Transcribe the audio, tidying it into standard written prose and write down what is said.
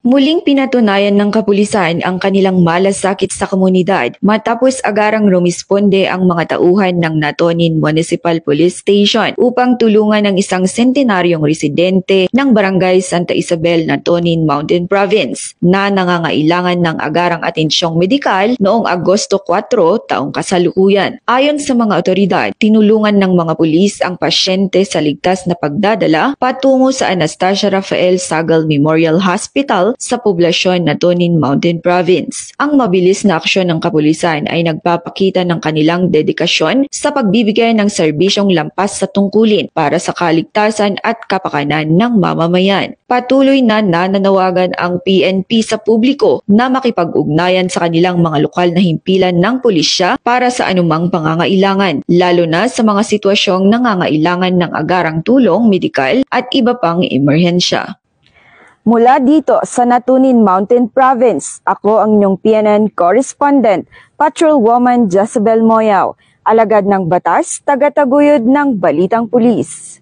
Muling pinatunayan ng kapulisan ang kanilang malasakit sa komunidad matapos agarang rumisponde ang mga tauhan ng Natonin Municipal Police Station upang tulungan ang isang sentenaryong residente ng Barangay Santa Isabel, Natonin Mountain Province na nangangailangan ng agarang atensyong medikal noong Agosto 4 taong kasalukuyan. Ayon sa mga otoridad, tinulungan ng mga pulis ang pasyente sa ligtas na pagdadala patungo sa Anastasia Rafael Sagal Memorial Hospital sa poblasyon Natonin Mountain Province. Ang mabilis na aksyon ng kapulisan ay nagpapakita ng kanilang dedikasyon sa pagbibigay ng serbisyong lampas sa tungkulin para sa kaligtasan at kapakanan ng mamamayan. Patuloy na nananawagan ang PNP sa publiko na makipag-ugnayan sa kanilang mga lokal na himpilan ng pulisya para sa anumang pangangailangan, lalo na sa mga sitwasyong nangangailangan ng agarang tulong medikal at iba pang emerhensya. Mula dito sa Natonin Mountain Province, ako ang inyong PNN correspondent, Patrolwoman Jezebel Moyao, alagad ng batas, tagataguyod ng Balitang Pulis.